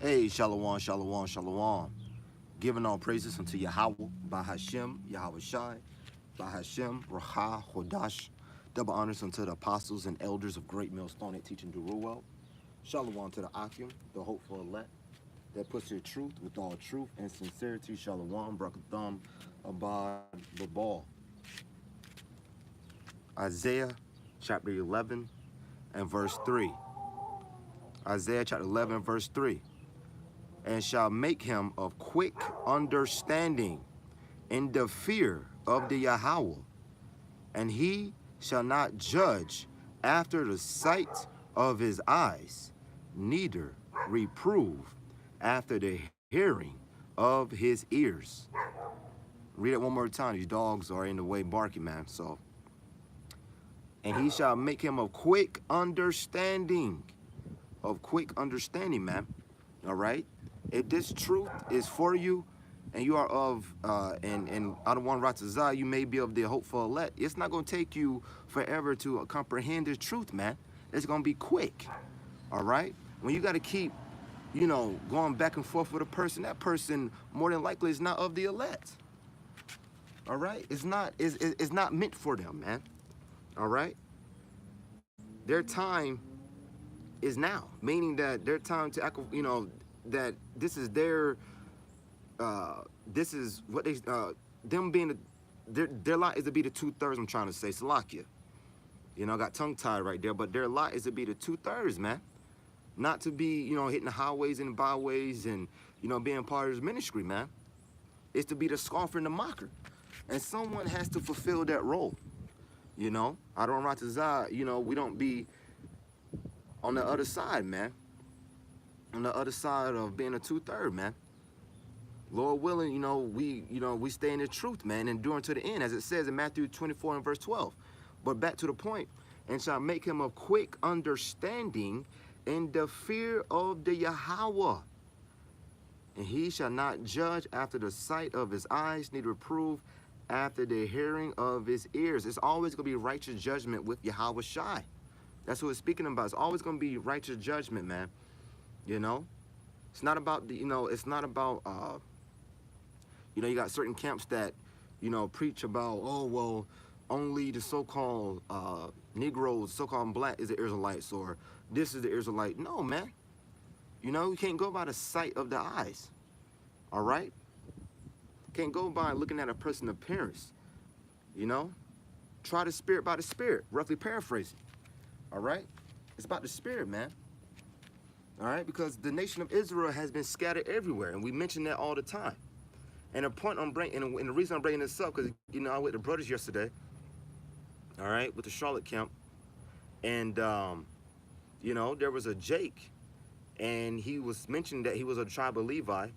Hey, Shalom, Shalom, Shalom. Giving all praises unto Yahweh, Bahashem, Yahweh Shai, Bahashem, Raha, Hodash. Double honors unto the apostles and elders of Great Millstone at Teaching Deruel. Shalom to the Akim, the hopeful elect, that puts their truth with all truth and sincerity. Shalom, Brakatham, Abad, Babal. Isaiah chapter 11 and verse 3. Isaiah chapter 11, verse 3. And shall make him of quick understanding in the fear of the Yahweh, and he shall not judge after the sight of his eyes, neither reprove after the hearing of his ears. Read it one more time. These dogs are in the way barking, man. So, and he shall make him of quick understanding, man. All right. If this truth is for you, and you are of, and out of one Ratazah, you may be of the hopeful elect, it's not going to take you forever to comprehend this truth, man. It's going to be quick, all right? When you got to keep, going back and forth with a person, that person more than likely is not of the elect, all right? It's not meant for them, man, all right? Their time is now, meaning that their time to, that this is their, this is what they, them being, their lot is to be the 2/3, I'm trying to say, Salakia. I got tongue tied right there, but their lot is to be the 2/3, man. Not to be, hitting the highways and byways and, being part of his ministry, man. It's to be the scoffer and the mocker. And someone has to fulfill that role, I don't Ratazah, we don't be on the other side, man. On the other side of being a 2/3, man. Lord willing, we stay in the truth, man, enduring to the end, as it says in Matthew 24 and verse 12. But back to the point, and shall make him of quick understanding in the fear of the Yahweh. And he shall not judge after the sight of his eyes, neither reprove after the hearing of his ears. It's always going to be righteous judgment with Yahweh Shai. That's what it's speaking about. It's always going to be righteous judgment, man. It's not about the, it's not about, you got certain camps that, preach about, oh, well, only the so-called Negroes, so-called black is the Israelites, or this is the Israelite. No, man. You can't go by the sight of the eyes, all right? Can't go by looking at a person's appearance, Try the spirit by the spirit, roughly paraphrasing, all right? It's about the spirit, man. All right, because the nation of Israel has been scattered everywhere, and we mention that all the time. And the point I'm bringing, and the reason I'm bringing this up, because I went with the brothers yesterday, all right, with the Charlotte camp, and there was a Jake, and he was mentioning that he was a tribe of Levi,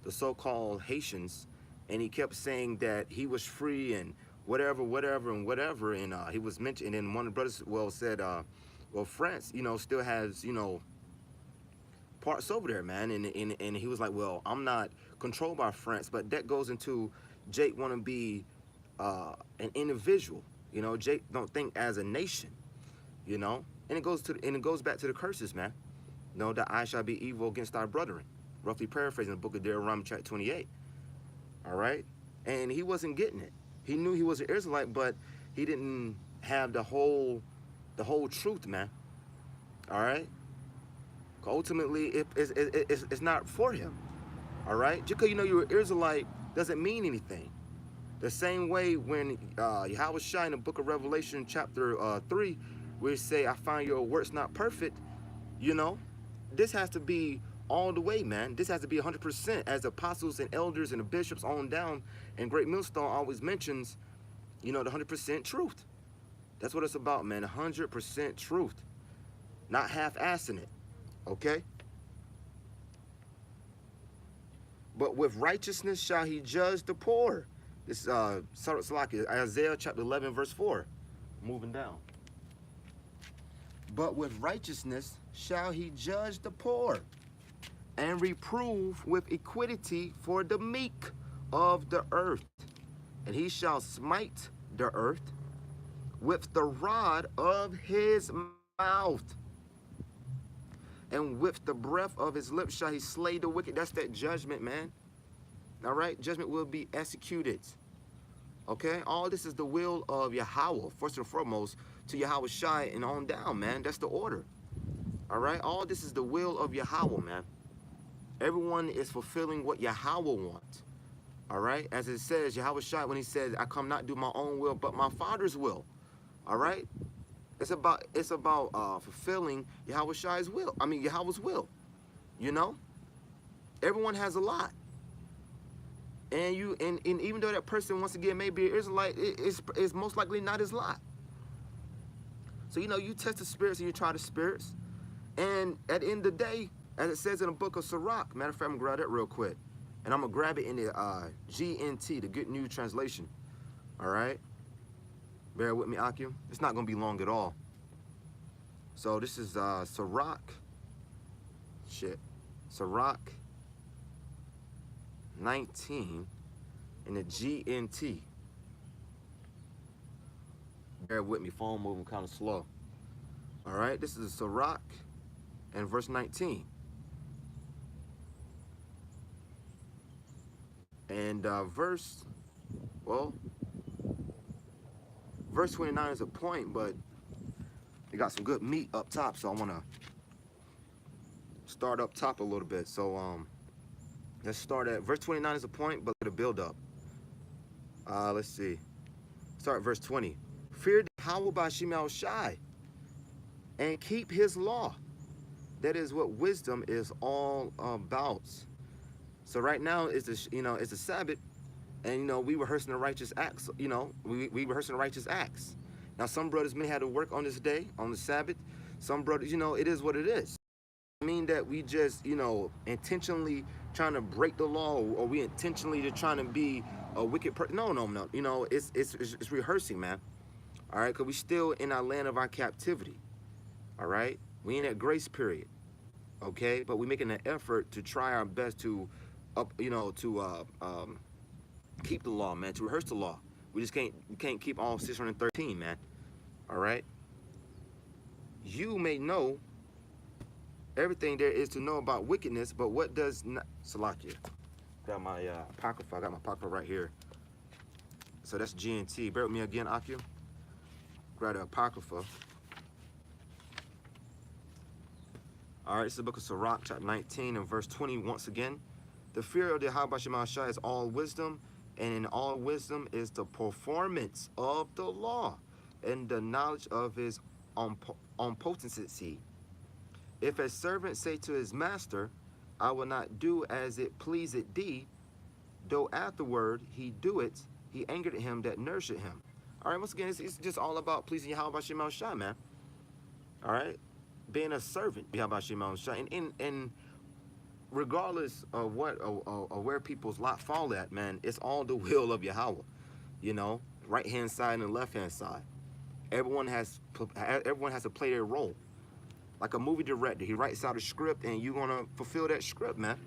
the so-called Haitians, and he kept saying that he was free and whatever, and he was mentioning, and one of the brothers said, well, France, still has parts over there, man, and he was like, well, I'm not controlled by France, but that goes into Jake want to be an individual, Jake don't think as a nation, and it goes back to the curses, man. That I shall be evil against our brethren, roughly paraphrasing the book of Deuteronomy chapter 28. All right, and he wasn't getting it. He knew he was an Israelite, but he didn't have the whole truth, man. All right. Ultimately, it's not for him, all right? Just because you're an Israelite doesn't mean anything. The same way when Yahweh Shai in the book of Revelation chapter 3, where he say, I find your works not perfect, this has to be all the way, man. This has to be 100%, as the apostles and elders and the bishops on down, and Great Millstone always mentions, the 100% truth. That's what it's about, man, 100% truth, not half-assing it. Okay? But with righteousness shall he judge the poor. This is Isaiah chapter 11, verse 4. Moving down. But with righteousness shall he judge the poor, and reprove with equity for the meek of the earth. And he shall smite the earth with the rod of his mouth. and with the breath of his lips shall he slay the wicked. That's that judgment, man. All right, judgment will be executed. Okay, all this is the will of Yahweh, first and foremost, to Yahweh Shai and on down, man. That's the order. All right, all this is the will of Yahweh, man. Everyone is fulfilling what Yahweh wants. All right, as it says, Yahweh Shai, when he says, I come not do my own will, but my Father's will. All right, it's about fulfilling Yahweh Shai's will. I mean, Yahweh's will. You know, everyone has a lot. And even though that person, once again, may be an Israelite, it's most likely not his lot. So, you know, you test the spirits and you try the spirits. And at the end of the day, as it says in the book of Sirach, matter of fact, I'm going to grab that real quick. And I'm going to grab it in the GNT, the Good News Translation. All right? Bear with me, Akim. It's not going to be long at all. So this is Sirach. Sirach 19 in the GNT. Bear with me, phone moving kind of slow. All right, this is Sirach and verse 19. And verse 29 is a point, but it got some good meat up top, so I want to start up top a little bit. So let's start at verse 29 is a point, but it'll build up. Let's see. Start at verse 20. Fear Yahweh b'Hashem El Shai and keep his law. That is what wisdom is all about. So right now is it's a Sabbath, and we rehearsing the righteous acts. We rehearsing the righteous acts. Now some brothers may have to work on this day, on the Sabbath. Some brothers, it is what it is. I mean that we just, intentionally trying to break the law, or we intentionally just trying to be a wicked person. No. It's rehearsing, man. All right, because we still in our land of our captivity. All right, we in that grace period. Okay, but we're making an effort to try our best to keep the law, man, to rehearse the law. We just can't keep all 613, man. All right. You may know everything there is to know about wickedness, but what does not? Salakia. Got my apocrypha. I got my apocrypha right here. So that's GNT. Bear with me again, Akim. Grab the apocrypha. All right, this is the book of Sirach, chapter 19 and verse 20. Once again, the fear of the Yahweh b'Hashem Shai is all wisdom, and in all wisdom is the performance of the law and the knowledge of his omnipotency. If a servant say to his master, I will not do as it pleaseth thee, though afterward he do it, he angered him that nourished him. All right, once again, it's just all about pleasing Yahweh b'Hashem Shai, man. All right, being a servant, Yahweh b'Hashem Shai, and regardless of what or where people's lot fall at, man, it's all the will of Yahweh. Right hand side and left hand side. Everyone has to play their role. Like a movie director, he writes out a script, and you're gonna fulfill that script, man.